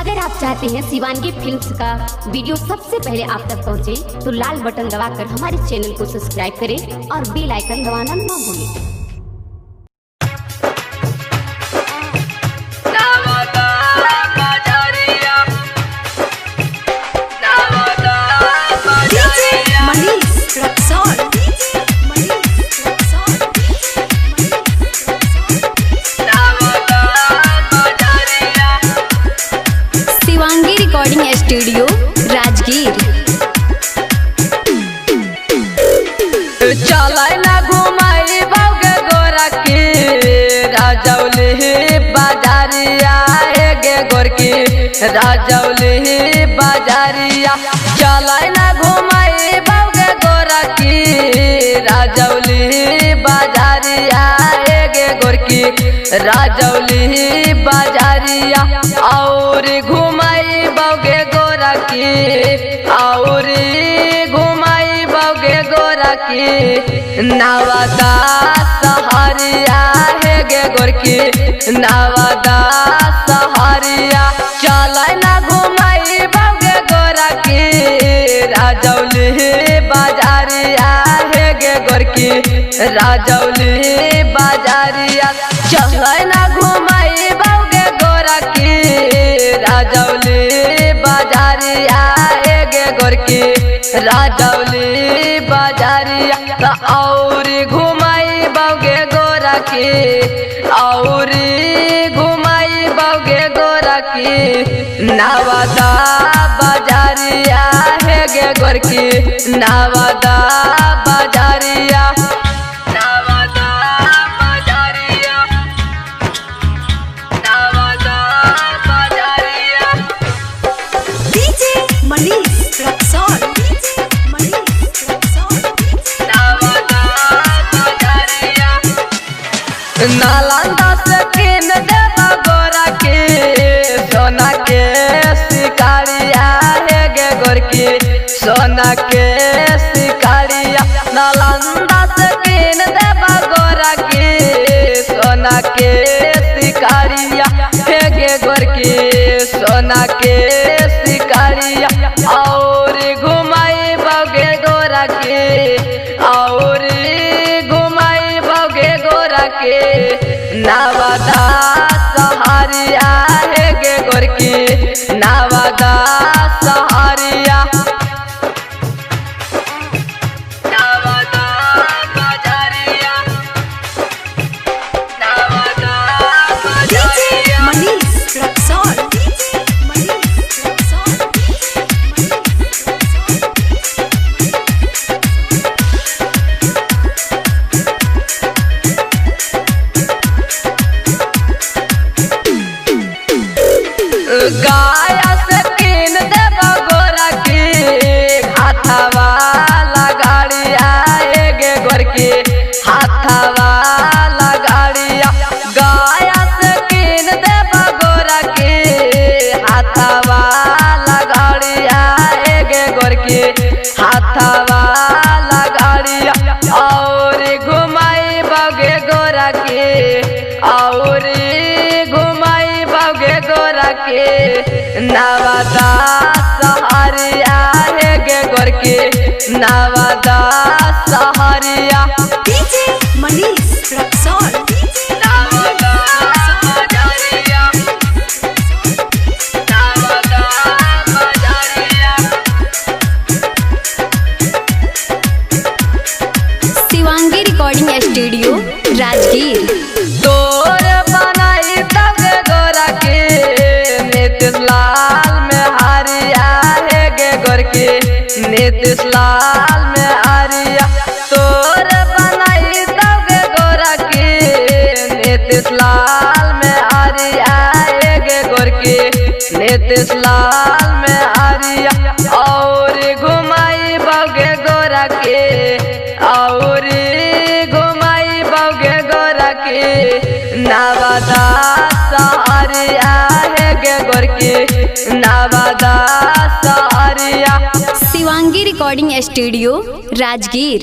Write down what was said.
अगर आप चाहते हैं शिवांगी फिल्म्स का वीडियो सबसे पहले आप तक पहुंचे, तो लाल बटन दबाकर हमारे चैनल को सब्सक्राइब करें और बेल आइकन दबाना ना भूलें। Shivangi recording studio Rajgir. चलाय ना घुमाई बागे गोरा की राजौली बाजारिया गे गोरकी राजौली बाजारिया। चलाय ना घुमाई बागे गोरा की राजौली बाजारिया गे गोरकी राजौली बाजारिया। और घुमाई बागे गोरा की और घुमाई बागे गोरा की नवादा सहरिया है गे गोरकी नवादा सहरिया। चलाय ना घुमाई बागे गोरा की राजौली बाजारिया है गे गोरकी राजौली बाजारिया। चलाय ना घुमाई बागे गोरा की राजौली बाजारिया है गे गोरकी राजौली बाजारिया। और घुमाई बागे गोरा की और घुमाई बागे गोरा की नवादा बाजारिया है गे गोरकी नवादा बाजारिया। नवादा बाजारिया नवादा बाजारिया। डीजे मनीष रक्सौल नालंदा से किन देवा गोरा के सोना के शिकारिया है गे गोरकी सोना के शिकारिया। नालंदा से किन देवा गोरा के सोना के शिकारिया है गे गोरकी सोना के शिकारिया। और घुमाई बागे गोरा के और घुमाई बागे गोरा के नवादा सहरिया है गे गोरकी नवादा सहरिया। नवादा बाजारिया नवादा बाजारिया। मनीष रक्सौल गाया से किन देवा गोरा की हाथवा लगाड़िया गे गोरकी हाथवा लगाड़िया। गाया से किन देवा गोरा की हाथवा लगाड़िया गे गोरकी हाथवा लगाड़िया। और घुमाई बागे गोरा की और घुमाई बागे गोरा के नवादा सहरिया है गे गोरकी नवादा सहरिया। डीजे मनीष रक्सौल नवादा बाजारिया नवादा बाजारिया। Shivangi recording studio Rajgir. तोर बनाई तगे गोरा की नीतीश लाल में हारिया है गे गोरकी नीतीश लाल में हारिया। तोर बनाई तगे गोरा की नीतीश लाल में हारिया है गे गोरकी नीतीश लाल में हारिया। और घुमाई बागे गोरा के और घुमाई बागे गोरा के नवादा सहरिया है गे गोरकी नवादा सहरिया। Shivangi recording studio Rajgir.